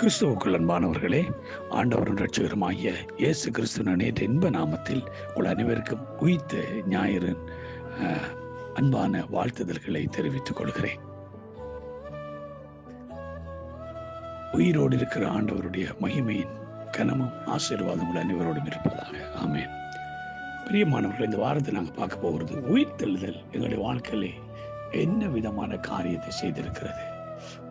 கிறிஸ்துவுக்குள் அன்பானவர்களே, ஆண்டவரும் இரட்சகருமாகிய இயேசு கிறிஸ்துவின் நேற்று இன்ப நாமத்தில் உங்கள் அனைவருக்கும் உயிர்த்த ஞாயிறின் அன்பான வாழ்த்துதல்களை தெரிவித்துக் கொள்கிறேன். உயிரோடு இருக்கிற ஆண்டவருடைய மகிமையின் கனமும் ஆசீர்வாதம் உங்கள் அனைவரோடும் இருப்பதாக. ஆமென். பிரியமானவர்கள், இந்த வாரத்தில் நாங்கள் பார்க்க போகிறது உயிர்த்தெழுதல் எங்களுடைய வாழ்க்கையிலே என்ன விதமான காரியத்தை செய்திருக்கிறது.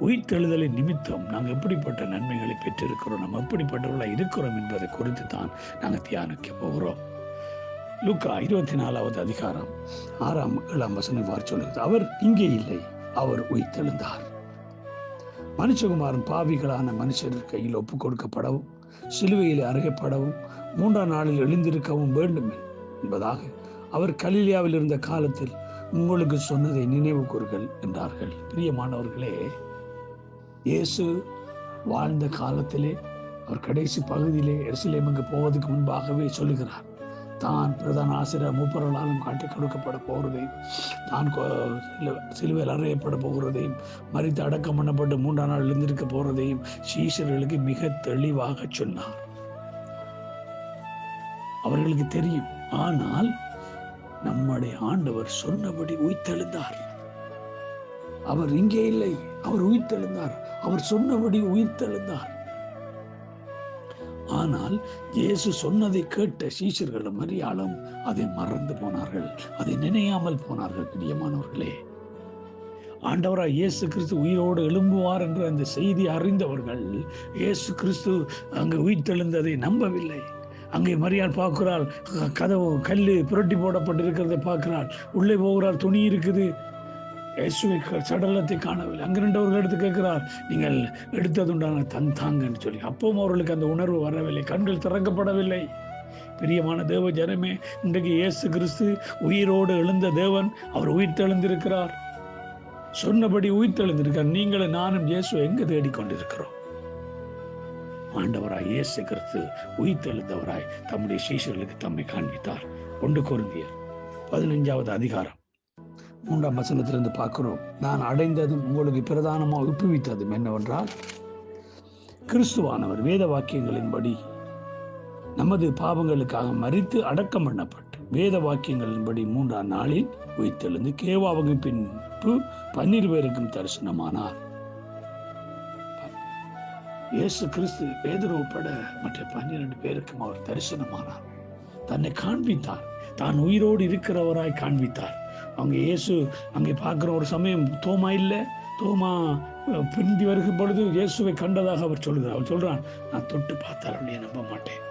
உயிர்த்தெழுதலின் நிமித்தம் நாங்கள் எப்படிப்பட்ட நன்மைகளை பெற்றிருக்கிறோம், நம்ம எப்படிப்பட்டவர்களாக இருக்கிறோம் என்பதை குறித்து தான் நாங்கள் தியானிக்க போகிறோம். லூக்கா 24வது அதிகாரம் 6-7 வசனம் சொல்லுகிறது. அவர் இங்கே இல்லை, அவர் உயிர்த்தெழுந்தார். மனுஷகுமாரன் பாவிகளான மனுஷர் கையில் ஒப்புக் கொடுக்கப்படவும் சிலுவையில் அறையப்படவும் 3ஆம் நாளில் எழுந்திருக்கவும் வேண்டும் என்பதாக அவர் கலிலியாவில் இருந்த காலத்தில் உங்களுக்கு சொன்னதை நினைவு கூறுங்கள் என்றார்கள். பிரியமானவர்களே, இயேசு வாழ்ந்த காலத்திலே அவர் கடைசி பகுதியிலே எருசலேமுக்கு போவதற்கு முன்பாகவே சொல்லுகிறார். தான் பிரதான ஆசிரியர் மூப்பர்களாலும் காட்டி கொடுக்கப்பட போகிறதையும், தான் சிலுவையில் அறையப்பட போகிறதையும், மரித்து அடக்கம் பண்ணப்பட்டு 3ஆம் நாள் எழுந்திருக்க போகிறதையும் சீஷர்களுக்கு மிக தெளிவாக சொன்னார். அவர்களுக்கு தெரியும். ஆனால் நம்முடைய ஆண்டவர் சொன்னபடி உயிர்த்தெழுந்தார். அவர் இங்கே இல்லை, அவர் உயிர்த்தெழுந்தார். அவர் சொன்னபடி உயிர்த்தெழுந்தார். ஆனால் இயேசு சொன்னதை கேட்ட சீஷர்களும் மரியாளும் அதை மறந்து போனார்கள், அதை நினையாமல் போனார்கள். பிரியமானவர்களே, ஆண்டவராய் இயேசு கிறிஸ்து உயிரோடு எழும்புவார் என்ற அந்த செய்தி அறிந்தவர்கள் இயேசு கிறிஸ்து அங்கு உயிர்த்தெழுந்ததை நம்பவில்லை. அங்கே மரியாள் பார்க்கிறாள், கதவு கல் புரட்டி போடப்பட்டிருக்கிறதை பார்க்கிறாள். உள்ளே போகிறாள், துணி இருக்குது, இயேசுவை சடலத்தை காணவில்லை. அங்கே ரெண்டவர்கள் எடுத்து கேட்கிறார், நீங்கள் எடுத்ததுண்டான தந்தாங்கன்னு சொல்லி. அப்பவும் அவர்களுக்கு அந்த உணர்வு வரவில்லை, கண்கள் திறக்கப்படவில்லை. பிரியமான தேவ ஜனமே, இன்றைக்கு இயேசு கிறிஸ்து உயிரோடு எழுந்த தேவன், அவர் உயிர்த்தெழுந்திருக்கிறார். சொன்னபடி உயிர்த்தெழுந்திருக்கிறார். நீங்களும் நானும் இயேசுவை எங்கே தேடிக்கொண்டிருக்கிறோம்? ஆண்டவராய் இயேசு கிறிஸ்து உயிர்த்தெழுந்தவராய் தம்முடைய சீஷர்களுக்கு தம்மை காண்பித்தார். 1 கொரிந்தியர் 15வது அதிகாரம் 3ஆம் வசனத்திலிருந்து பார்க்கிறோம். நான் அடைந்ததும் உங்களுக்கு பிரதானமாக ஒப்புவித்ததும் என்னவென்றால், கிறிஸ்துவானவர் வேத வாக்கியங்களின்படி நமது பாவங்களுக்காக மரித்து அடக்கம் பண்ணப்பட்டு வேத வாக்கியங்களின்படி 3ஆம் நாளில் உயிர்த்தெழுந்து கேவாவுக்கு பின்பு 12 பேருக்கும் தரிசனமானார். இயேசு கிறிஸ்து பேதுரு உட்பட மற்ற 12 பேருக்கும் அவர் தரிசனமானார். தன்னை காண்பித்தார், தான் உயிரோடு இருக்கிறவராய் காண்பித்தார். அவங்க இயேசு அங்கே பார்க்குற ஒரு சமயம் தோமா இல்லை, தோமா பிந்தி வருகிற பொழுது இயேசுவை கண்டதாக அவர் சொல்கிறார். அவர் சொல்றான், நான் தொட்டு பார்த்தால் அப்படியே நம்ப மாட்டேன்.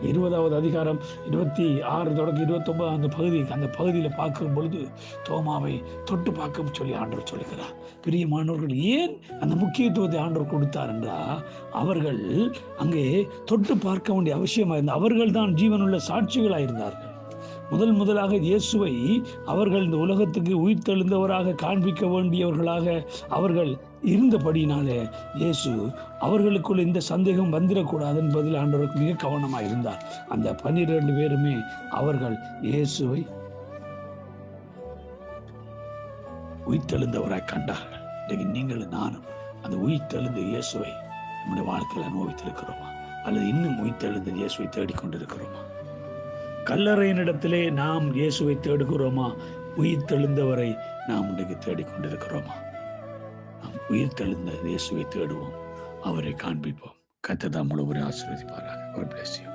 20வது அதிகாரம் 26 தொடங்கி 29 அந்த பகுதியில் பார்க்கும் பொழுது தோமாவை தொட்டு பார்க்க சொல்லி ஆண்டவர் சொல்லுகிறார். பிரியமானவர்கள், ஏன் அந்த முக்கியத்துவத்தை ஆண்டவர் கொடுத்தார் என்றால், அவர்கள் அங்கே தொட்டு பார்க்க வேண்டிய அவசியமாக இருந்தார். அவர்கள் தான் ஜீவனுள்ள சாட்சிகளாக இருந்தார்கள். முதலாக இயேசுவை அவர்கள் இந்த உலகத்துக்கு உயிர்த்தெழுந்தவராக காண்பிக்க வேண்டியவர்களாக அவர்கள் இருந்தபடினாலே இயேசு அவர்களுக்குள்ள இந்த சந்தேகம் வந்துடக்கூடாது என்பதில் ஆண்டவருக்கு மிக கவனமாக இருந்தார். அந்த 12 பேருமே அவர்கள் இயேசுவை உயிர்த்தெழுந்தவராய் கண்டார்கள். இன்றைக்கு நீங்களும் நானும் அந்த உயிர்த்தெழுந்த இயேசுவை நம்முடைய வாழ்க்கையில் அனுபவித்திருக்கிறோமா, அல்லது இன்னும் உயிர்த்தெழுந்த இயேசுவை தேடிக்கொண்டிருக்கிறோமா? கல்லறையினிடத்திலே நாம் இயேசுவை தேடுகிறோமா, உயிர்த்தெழுந்தவரை நாம் இன்றைக்கு தேடிக்கொண்டிருக்கிறோமா? நாம் உயிர்த்தெழுந்த இயேசுவை தேடுவோம், அவரை காண்பிப்போம். கர்த்தர் தாம் முழுவதும் ஆசீர்வதிப்பாராக. God bless you.